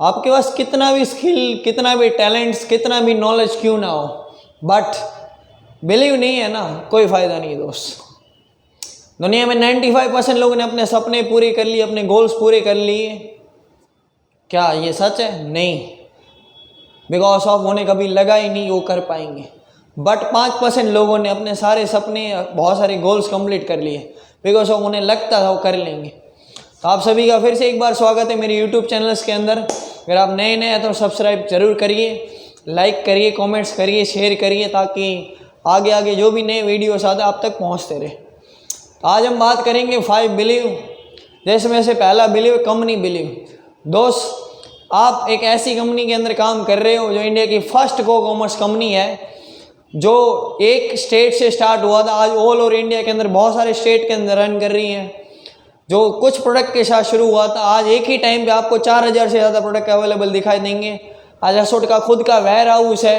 आपके पास कितना भी स्किल, कितना भी टैलेंट्स, कितना भी नॉलेज क्यों ना हो, बट बिलीव नहीं है ना, कोई फ़ायदा नहीं दोस्त। दुनिया में 95% लोगों ने अपने सपने पूरे कर लिए, अपने गोल्स पूरे कर लिए। क्या ये सच है? नहीं, बिकॉज ऑफ उन्हें कभी लगा ही नहीं वो कर पाएंगे। बट 5% लोगों ने अपने सारे सपने, बहुत सारे गोल्स कंप्लीट कर लिए बिकॉज ऑफ उन्हें लगता था वो कर लेंगे। तो आप सभी का फिर से एक बार स्वागत है मेरे यूट्यूब चैनल्स के अंदर। अगर आप नए हैं तो सब्सक्राइब जरूर करिए, लाइक करिए, कमेंट्स करिए, शेयर करिए, ताकि आगे आगे जो भी नए वीडियोस आते आप तक पहुंचते रहे। तो आज हम बात करेंगे 5 बिलीव, जिसमें से पहला बिलीव कंपनी बिलीव। दोस्त, आप एक ऐसी कंपनी के अंदर काम कर रहे हो जो इंडिया की फर्स्ट गो कॉमर्स कंपनी है, जो एक स्टेट से स्टार्ट हुआ था, आज ऑल ओवर इंडिया के अंदर बहुत सारे स्टेट के अंदर रन कर रही है। जो कुछ प्रोडक्ट के साथ शुरू हुआ था, आज एक ही टाइम पे आपको 4000 से ज़्यादा प्रोडक्ट अवेलेबल दिखाई देंगे। आज एसोट का खुद का वेयर हाउस है।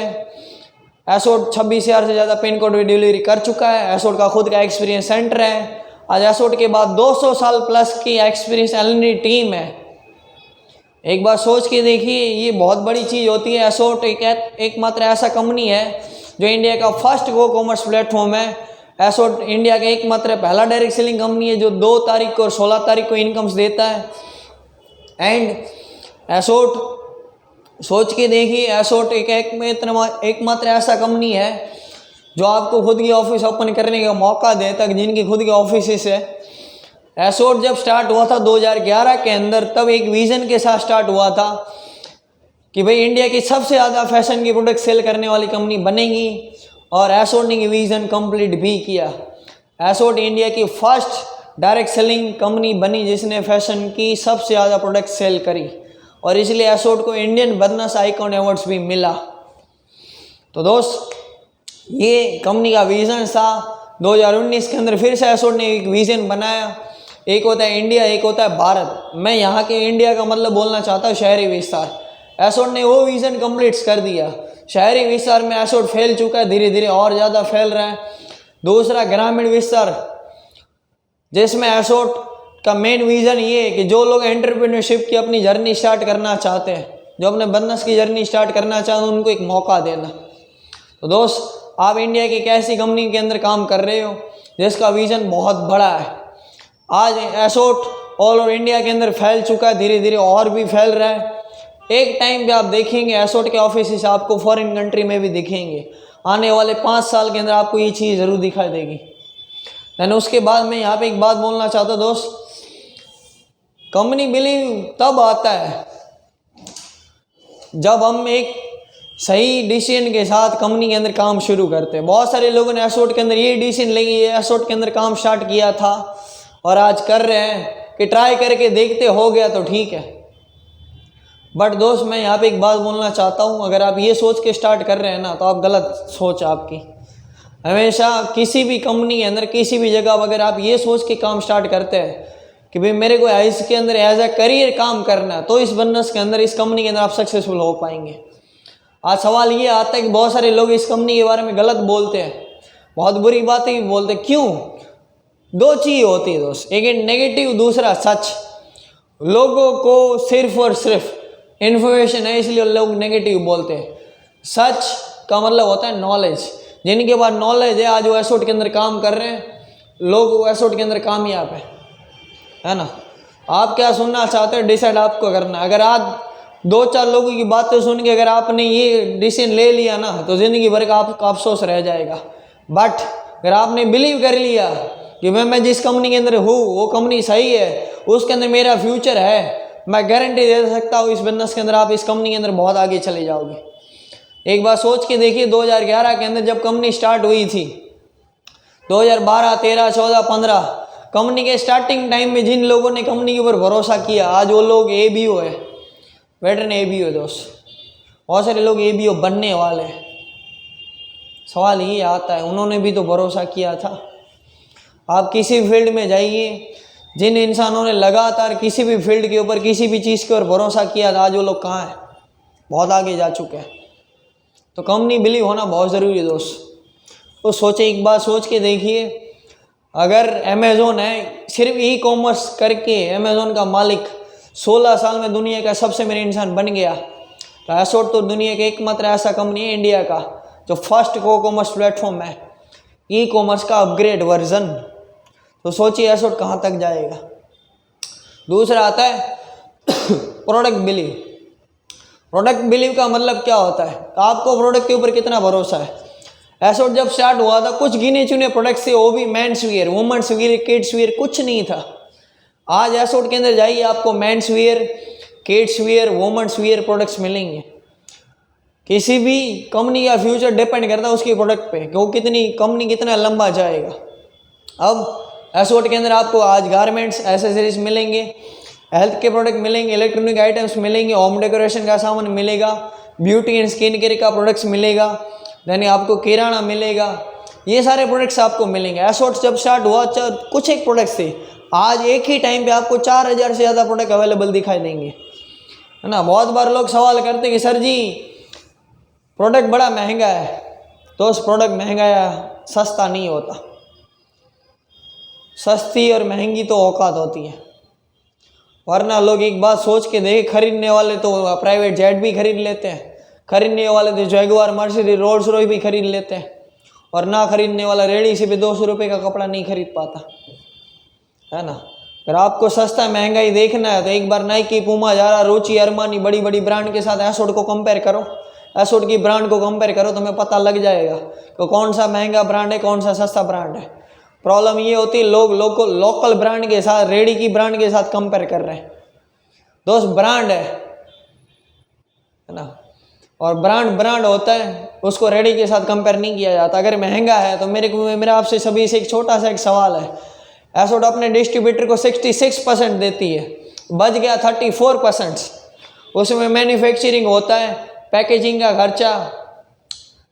एसोट 26,000 से ज़्यादा पिन कोड भी डिलीवरी कर चुका है। एसोट का खुद का एक्सपीरियंस सेंटर है। आज एसोट के बाद 200 साल प्लस की एक्सपीरियंस एलएनडी टीम है। एक बार सोच के देखिए, ये बहुत बड़ी चीज़ होती है। एसोट एकमात्र ऐसा कंपनी है जो इंडिया का फर्स्ट गो कॉमर्स प्लेटफॉर्म है। एसोट इंडिया का एकमात्र पहला डायरेक्ट सेलिंग कंपनी है जो 2 तारीख को और 16 तारीख को इनकम्स देता है। एंड एसोट, सोच के देखिए, एसोट एकमात्र ऐसा कंपनी है जो आपको खुद की ऑफिस ओपन करने का मौका देता है, जिनकी खुद की ऑफिस है। एसोट जब स्टार्ट हुआ था 2011 के अंदर, तब एक विज़न के साथ स्टार्ट हुआ था कि भाई इंडिया की सबसे ज़्यादा फैशन की प्रोडक्ट सेल करने वाली कंपनी बनेगी, और एसोट ने विज़न कंप्लीट भी किया। एसोट इंडिया की फर्स्ट डायरेक्ट सेलिंग कंपनी बनी जिसने फैशन की सबसे ज़्यादा प्रोडक्ट सेल करी, और इसलिए एसोट को इंडियन बिजनेस आइकॉन अवार्ड्स भी मिला। तो दोस्त, ये कंपनी का विज़न था। 2019 के अंदर फिर से एसोट ने एक विज़न बनाया। एक होता है इंडिया, एक होता है भारत। मैं यहाँ के इंडिया का मतलब बोलना चाहता हूँ शहरी विस्तार। एसोट ने वो विज़न कंप्लीट कर दिया। शहरी विस्तार में एसोट फैल चुका है, धीरे धीरे और ज़्यादा फैल रहा है। दूसरा ग्रामीण विस्तार, जिसमें एसोट का मेन विज़न ये है कि जो लोग एंटरप्रेन्योरशिप की अपनी जर्नी स्टार्ट करना चाहते हैं, जो अपने बिजनेस की जर्नी स्टार्ट करना चाहते हैं, उनको एक मौका देना। तो दोस्त, आप इंडिया की एक ऐसी कंपनी के अंदर काम कर रहे हो जिसका विज़न बहुत बड़ा है। आज एसोट ऑल ओवर इंडिया के अंदर फैल चुका है, धीरे धीरे और भी फैल रहा है। एक टाइम पे आप देखेंगे एसोट के ऑफिस आपको फॉरेन कंट्री में भी दिखेंगे। आने वाले 5 साल के अंदर आपको ये चीज़ ज़रूर दिखाई देगी। यानी उसके बाद मैं यहाँ पे एक बात बोलना चाहता हूँ दोस्त, कंपनी बिलीव तब आता है जब हम एक सही डिसीजन के साथ कंपनी के अंदर काम शुरू करते हैं। बहुत सारे लोगों ने एसोट के अंदर ये डिसीजन लेके एसोट के अंदर काम स्टार्ट किया था और आज कर रहे हैं कि ट्राई करके देखते, हो गया तो ठीक है। बट दोस्त, मैं यहाँ पे एक बात बोलना चाहता हूँ, अगर आप ये सोच के स्टार्ट कर रहे हैं ना, तो आप गलत सोच आपकी। हमेशा किसी भी कंपनी के अंदर, किसी भी जगह अगर आप ये सोच के काम स्टार्ट करते हैं कि भाई मेरे को इसके अंदर एज ए करियर काम करना है, तो इस बिजनेस के अंदर, इस कंपनी के अंदर आप सक्सेसफुल हो पाएंगे। आज सवाल ये आता है कि बहुत सारे लोग इस कंपनी के बारे में गलत बोलते हैं, बहुत बुरी बातें भी बोलते हैं। क्यों? 2 चीज़ होती है दोस्त, एक नेगेटिव, दूसरा सच। लोगों को सिर्फ और सिर्फ इन्फॉर्मेशन है इसलिए लोग नेगेटिव बोलते हैं। सच का मतलब होता है नॉलेज। जिनके पास नॉलेज है, आज वो एसोट के अंदर काम कर रहे हैं, लोग एसोट के अंदर कामयाब है ना। आप क्या सुनना चाहते हैं, डिसाइड आपको करना। अगर आप 2-4 लोगों की बातें सुन के अगर आपने ये डिसीजन ले लिया ना, तो ज़िंदगी भर का आपका अफसोस रह जाएगा। बट अगर आपने बिलीव कर लिया कि मैं जिस कंपनी के अंदर हूँ वो कंपनी सही है, उसके अंदर मेरा फ्यूचर है, मैं गारंटी दे सकता हूँ इस बिजनेस के अंदर आप इस कंपनी के अंदर बहुत आगे चले जाओगे। एक बार सोच के देखिए, 2011 के अंदर जब कंपनी स्टार्ट हुई थी, 2012, 13, 14, 15 कंपनी के स्टार्टिंग टाइम में जिन लोगों ने कंपनी के ऊपर भरोसा किया, आज वो लोग ABO है, वेटरन ABO दोस्त। बहुत सारे लोग ABO बनने वाले हैं। सवाल ये आता है, उन्होंने भी तो भरोसा किया था। आप किसी फील्ड में जाइए, जिन इंसानों ने लगातार किसी भी फील्ड के ऊपर, किसी भी चीज़ के ऊपर भरोसा किया था, आज वो लोग कहाँ हैं? बहुत आगे जा चुके हैं। तो कंपनी बिलीव होना बहुत ज़रूरी है दोस्त। तो सोचे, एक बार सोच के देखिए, अगर अमेज़ोन है, सिर्फ ई कॉमर्स करके अमेज़ोन का मालिक 16 साल में दुनिया का सबसे अमीर इंसान बन गया। तो एसोट तो दुनिया का एकमात्र ऐसा कंपनी है इंडिया का जो फर्स्ट कॉमर्स प्लेटफॉर्म है, ई कॉमर्स का अपग्रेड वर्जन। तो सोचिए एसोट कहाँ तक जाएगा। दूसरा आता है प्रोडक्ट बिलीव। प्रोडक्ट बिलीव का मतलब क्या होता है? आपको प्रोडक्ट के ऊपर कितना भरोसा है। एसोट जब स्टार्ट हुआ था कुछ गिने चुने प्रोडक्ट से, वो भी men's wear, women's wear, kids wear, कुछ नहीं था। आज एसोट के अंदर जाइए आपको men's wear, kids wear, women's wear products मिलेंगे। किसी भी कंपनी का फ्यूचर डिपेंड करता है उसकी प्रोडक्ट पे कि वो कितनी कंपनी कितना लंबा जाएगा। अब एसोट के अंदर आपको आज गारमेंट्स, एसेसरीज मिलेंगे, हेल्थ के प्रोडक्ट मिलेंगे, इलेक्ट्रॉनिक आइटम्स मिलेंगे, होम डेकोरेशन का सामान मिलेगा, ब्यूटी एंड स्किन केयर का प्रोडक्ट्स मिलेगा, यानी आपको किराना मिलेगा, ये सारे प्रोडक्ट्स आपको मिलेंगे। एसोट जब स्टार्ट हुआ कुछ एक प्रोडक्ट्स थे, आज एक ही टाइम पे आपको 4000 से ज़्यादा प्रोडक्ट अवेलेबल दिखाई देंगे, है ना। बहुत बार लोग सवाल करते हैं कि सर जी प्रोडक्ट बड़ा महंगा है। तो उस प्रोडक्ट महंगा या सस्ता नहीं होता, सस्ती और महंगी तो औकात होती है। वरना लोग एक बात सोच के देखे, खरीदने वाले तो प्राइवेट जेट भी खरीद लेते हैं, खरीदने वाले तो जैगुआर, मर्सिडीज, रोल्स रॉयस भी खरीद लेते हैं, और ना खरीदने वाला रेडी से भी 200 रुपये का कपड़ा नहीं खरीद पाता, है ना। अगर आपको सस्ता महंगाई देखना है तो एक बार नाइकी, पूमा, जारा, रुचि, अरमानी, बड़ी बड़ी ब्रांड के साथ एसोट को कंपेयर करो, एसोट की ब्रांड को कंपेयर करो, तुम्हें पता लग जाएगा कि कौन सा महंगा ब्रांड है, कौन सा सस्ता ब्रांड है। प्रॉब्लम ये होती है लोग लोकल ब्रांड के साथ, रेडी की ब्रांड के साथ कंपेयर कर रहे हैं। दोस्त ब्रांड है ना, और ब्रांड होता है, उसको रेडी के साथ कंपेयर नहीं किया जाता। अगर महंगा है तो मेरा आपसे सभी से एक छोटा सा एक सवाल है, एसोट अपने डिस्ट्रीब्यूटर को 66% देती है, बच गया 34%, उसमें मैन्युफैक्चरिंग होता है, पैकेजिंग का खर्चा,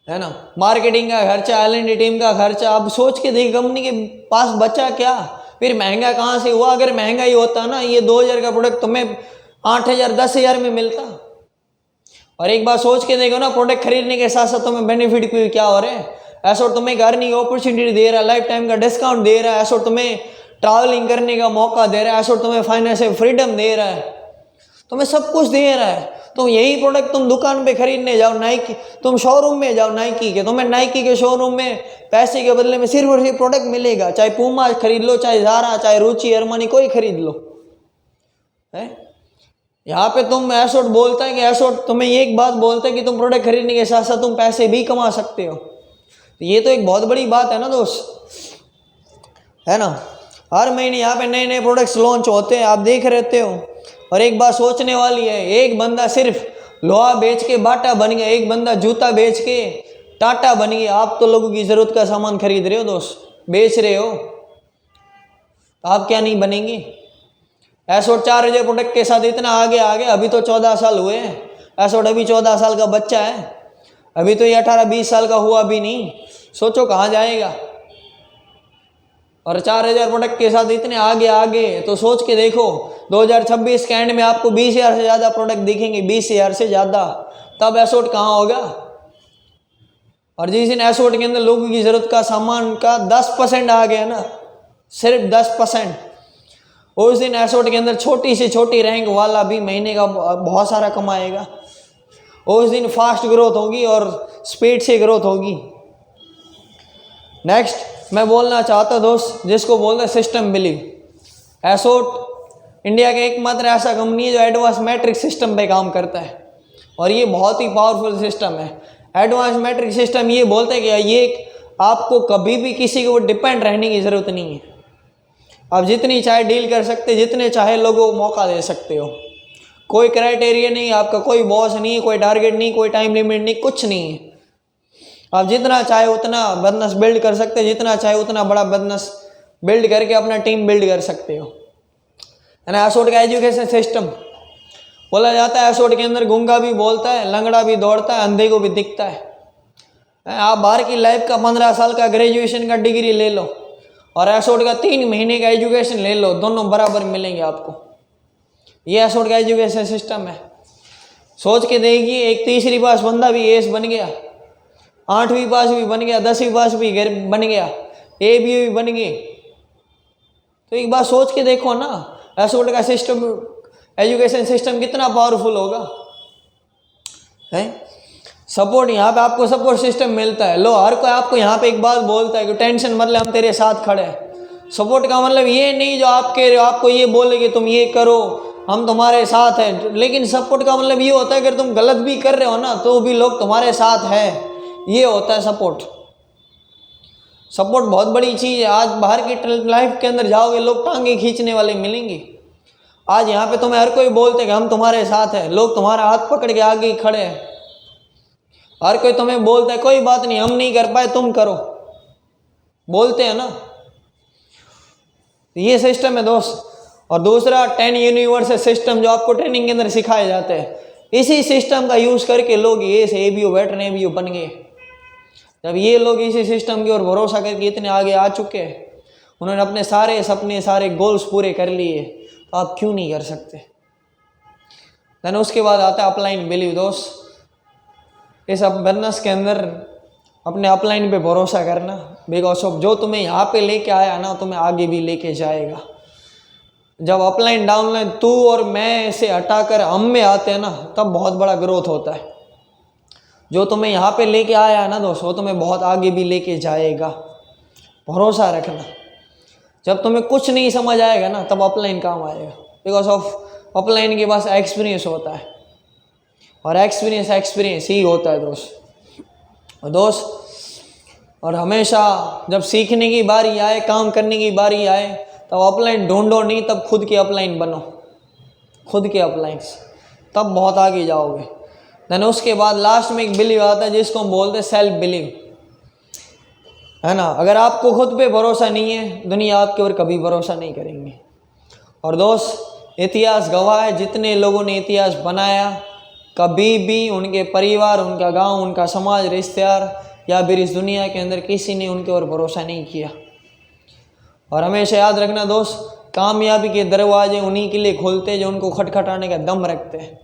है ना, मार्केटिंग का खर्चा, L&D टीम का खर्चा। अब सोच के देखिए कंपनी के पास बचा क्या, फिर महंगा कहाँ से हुआ। अगर महंगा ही होता ना, ये 2000 का प्रोडक्ट तुम्हें 8000, 10,000 में मिलता। और एक बार सोच के देखो ना, प्रोडक्ट खरीदने के साथ साथ तुम्हें बेनिफिट क्या हो रहे हैं। एसोट तुम्हें अर्निंग अपॉर्चुनिटी दे रहा है, लाइफ टाइम का डिस्काउंट दे रहा है, एसोट तुम्हें ट्रैवलिंग करने का मौका दे रहा है, एसोट तुम्हें फाइनेंशियल फ्रीडम दे रहा है, तुम्हें सब कुछ दे रहा है। तो यही प्रोडक्ट तुम दुकान पे खरीदने जाओ, नाइकी, तुम शोरूम में जाओ नाइकी के, तुम्हें नाइकी के शोरूम में पैसे के बदले में सिर्फ और सिर्फ प्रोडक्ट मिलेगा। चाहे पूमा खरीद लो, चाहे जारा, चाहे रुचि, अरमानी, कोई खरीद लो, है। यहाँ पे तुम एसोट बोलता है कि एसोट तुम्हें ये एक बात बोलता है कि तुम प्रोडक्ट खरीदने के साथ साथ तुम पैसे भी कमा सकते हो। तो ये तो एक बहुत बड़ी बात है ना दोस्त, है ना। हर महीने यहाँ पे नए नए प्रोडक्ट्स लॉन्च होते हैं, आप देख रहते हो। और एक बात सोचने वाली है, एक बंदा सिर्फ लोहा बेच के बाटा बन गया, एक बंदा जूता बेच के टाटा बन गया। आप तो लोगों की ज़रूरत का सामान खरीद रहे हो दोस्त, बेच रहे हो, आप क्या नहीं बनेंगे। एसोट 4000 प्रोडक्ट के साथ इतना आगे अभी तो 14 साल हुए हैं, एसोट अभी 14 साल का बच्चा है, अभी तो ये 18-20 साल का हुआ भी नहीं। सोचो कहाँ जाएगा। और 4000 प्रोडक्ट के साथ इतने आगे तो सोच के देखो 2026 के एंड में आपको 20,000 से ज़्यादा प्रोडक्ट दिखेंगे, 20,000 से ज़्यादा, तब एसोट कहाँ होगा। और जिस दिन एसोट के अंदर लोगों की ज़रूरत का सामान का 10% आ गया ना, सिर्फ 10%, उस दिन एसोट के अंदर छोटी से छोटी रैंक वाला भी महीने का बहुत सारा कमाएगा। उस दिन फास्ट ग्रोथ होगी और स्पीड से ग्रोथ होगी। नेक्स्ट मैं बोलना चाहता दोस्त, जिसको बोलते हैं सिस्टम बिलीव। एसोट इंडिया का एकमात्र ऐसा कंपनी है जो एडवांस मैट्रिक सिस्टम पे काम करता है, और ये बहुत ही पावरफुल सिस्टम है। एडवांस मैट्रिक सिस्टम ये बोलते हैं कि ये आपको कभी भी किसी के ऊपर डिपेंड रहने की ज़रूरत नहीं है। आप जितनी चाहे डील कर सकते, जितने चाहे लोगों को मौका दे सकते हो, कोई क्राइटेरिया नहीं, आपका कोई बॉस नहीं, कोई टारगेट नहीं, कोई टाइम लिमिट नहीं, कुछ नहीं है। आप जितना चाहे उतना बिजनेस बिल्ड कर सकते हैं, जितना चाहे उतना बड़ा बिजनेस बिल्ड करके अपना टीम बिल्ड कर सकते हो। एसोट का एजुकेशन सिस्टम बोला जाता है, एसोट के अंदर गूंगा भी बोलता है, लंगड़ा भी दौड़ता है, अंधे को भी दिखता है। आप बाहर की लाइफ का 15 साल का ग्रेजुएशन का डिग्री ले लो और एसोट का 3 महीने का एजुकेशन ले लो, दोनों बराबर मिलेंगे आपको। ये एसोट का एजुकेशन सिस्टम है। सोच के देखिए, एक तीसरी पास बंदा भी एस बन गया, 8वीं पास भी बन गया, 10वीं पास भी बन गया, ए भी बन गई। तो एक बार सोच के देखो ना, एसोट का सिस्टम एजुकेशन सिस्टम कितना पावरफुल होगा, है। सपोर्ट, यहाँ पे आपको सपोर्ट सिस्टम मिलता है। लो, हर कोई आपको यहाँ पे एक बात बोलता है कि टेंशन मतलब हम तेरे साथ खड़े हैं। सपोर्ट का मतलब ये नहीं जो आपको ये बोले कि तुम ये करो, हम तुम्हारे साथ हैं। लेकिन सपोर्ट का मतलब ये होता है कि अगर तुम गलत भी कर रहे हो ना तो भी लोग तुम्हारे साथ हैं, ये होता है सपोर्ट। सपोर्ट बहुत बड़ी चीज़ है। आज बाहर की लाइफ के अंदर जाओगे, लोग टांगे खींचने वाले मिलेंगे। आज यहाँ पे तुम्हें हर कोई बोलते हैं कि हम तुम्हारे साथ हैं, लोग तुम्हारा हाथ पकड़ के आगे ही खड़े हैं। हर कोई तुम्हें बोलता है कोई बात नहीं, हम नहीं कर पाए तुम करो, बोलते हैं ना। ये सिस्टम है दोस्त। और दूसरा 10 यूनिवर्सल सिस्टम जो आपको ट्रेनिंग के अंदर सिखाए जाते हैं, इसी सिस्टम का यूज़ करके लोग ये से ABO वेटरन ABO बन गए। जब ये लोग इसी सिस्टम की ओर भरोसा करके इतने आगे आ चुके हैं, उन्होंने अपने सारे सपने, सारे गोल्स पूरे कर लिए, तो आप क्यों नहीं कर सकते। देन उसके बाद आता है अपलाइन बिलीव दोस्त। इस बिजनेस के अंदर अपने अपलाइन पे भरोसा करना, बिकॉज ऑफ जो तुम्हें यहाँ पे लेके आया ना तुम्हें आगे भी लेके जाएगा। जब अपलाइन डाउनलाइन तू और मैं से हटाकर हम में आते हैं ना, तब बहुत बड़ा ग्रोथ होता है। जो तुम्हें यहाँ पे लेके आया है ना दोस्तों, वो तुम्हें बहुत आगे भी लेके जाएगा, भरोसा रखना। जब तुम्हें कुछ नहीं समझ आएगा ना तब अपलाइन काम आएगा, बिकॉज ऑफ अपलाइन के पास एक्सपीरियंस होता है, और एक्सपीरियंस ही होता है दोस्त। और हमेशा जब सीखने की बारी आए, काम करने की बारी आए, तब अपलाइन ढूंढो नहीं, तब खुद के अपलाइन बनो, खुद के अपलाइंस, तब बहुत आगे जाओगे। देन उसके बाद लास्ट में एक बिलीव आता है जिसको हम बोलते हैं सेल्फ बिलीव, है ना। अगर आपको खुद पे भरोसा नहीं है, दुनिया आपके ऊपर कभी भरोसा नहीं करेंगे। और दोस्त, इतिहास गवाह है, जितने लोगों ने इतिहास बनाया, कभी भी उनके परिवार, उनका गांव, उनका समाज, रिश्तेदार या फिर इस दुनिया के अंदर किसी ने उनके ऊपर भरोसा नहीं किया। और हमेशा याद रखना दोस्त, कामयाबी के दरवाजे उन्हीं के लिए खोलते हैं जो उनको खटखटाने का दम रखते हैं,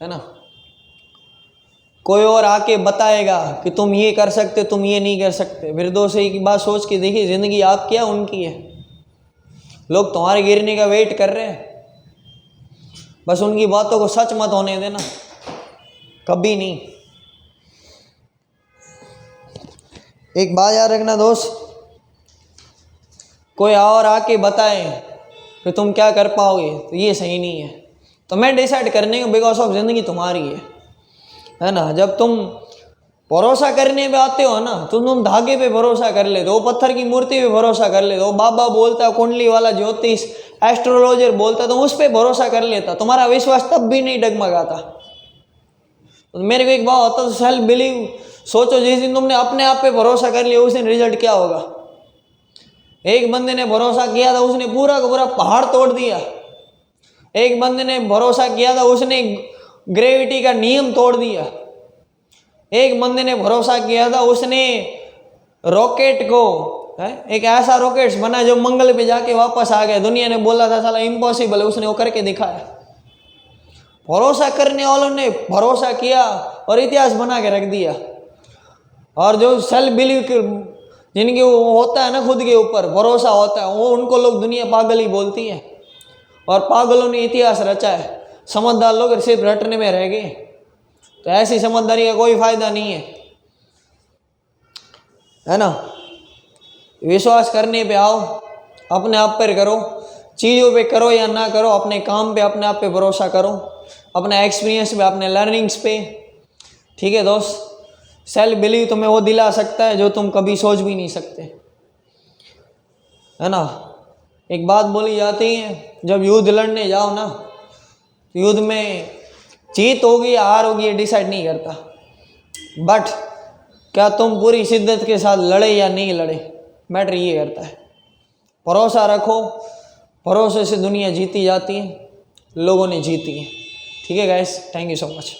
है ना। कोई और आके बताएगा कि तुम ये कर सकते, तुम ये नहीं कर सकते, फिर दोस्त एक बात सोच के देखिए, ज़िंदगी आपकी है उनकी है। लोग तुम्हारे गिरने का वेट कर रहे हैं, बस उनकी बातों को सच मत होने देना, कभी नहीं। एक बात याद रखना दोस्त, कोई और आके बताए कि तुम क्या कर पाओगे तो ये सही नहीं है। तो मैं डिसाइड करने का, बिकॉज ऑफ ज़िंदगी तुम्हारी है ना। जब तुम भरोसा करने पे आते हो ना, तो तुम धागे पे भरोसा कर लेते हो, पत्थर की मूर्ति पे भरोसा कर लेते हो, बाबा बोलता है, कुंडली वाला ज्योतिष एस्ट्रोलॉजर बोलता है, तुम उस पर भरोसा कर लेता, तुम्हारा विश्वास तब भी नहीं डगमगाता। तो मेरे को एक बात होता है, सेल्फ बिलीव। सोचो जिस दिन तुमने अपने आप पे भरोसा कर लिया, उस दिन रिजल्ट क्या होगा। एक बंदे ने भरोसा किया था, उसने पूरा का पूरा पहाड़ तोड़ दिया। एक बंदे ने भरोसा किया था, उसने ग्रेविटी का नियम तोड़ दिया। एक बंदे ने भरोसा किया था, उसने रॉकेट को एक ऐसा रॉकेट बना जो मंगल पे जाके वापस आ गया। दुनिया ने बोला था साला इम्पॉसिबल है, उसने वो करके दिखाया। भरोसा करने वालों ने भरोसा किया और इतिहास बना के रख दिया। और जो सेल्फ बिलीव जिनके वो होता है ना, खुद के ऊपर भरोसा होता है, वो उनको लोग दुनिया पागल ही बोलती है। और पागलों ने इतिहास रचा है, समझदार लोग सिर्फ रटने में रह गए। तो ऐसी समझदारी का कोई फायदा नहीं है ना। विश्वास करने पे आओ, अपने आप पर करो, चीज़ों पे करो या ना करो, अपने काम पे, अपने आप पे भरोसा करो, अपने एक्सपीरियंस पे, अपने लर्निंग्स पे। ठीक है दोस्त, सेल्फ बिलीव तुम्हें वो दिला सकता है जो तुम कभी सोच भी नहीं सकते, है ना। एक बात बोली जाती है, जब युद्ध लड़ने जाओ ना, युद्ध में जीत होगी या हार होगी ये डिसाइड नहीं करता, बट क्या तुम पूरी शिद्दत के साथ लड़े या नहीं लड़े, मैटर ये करता है। भरोसा रखो, भरोसे से दुनिया जीती जाती है, लोगों ने जीती है। ठीक है guys, thank you so much.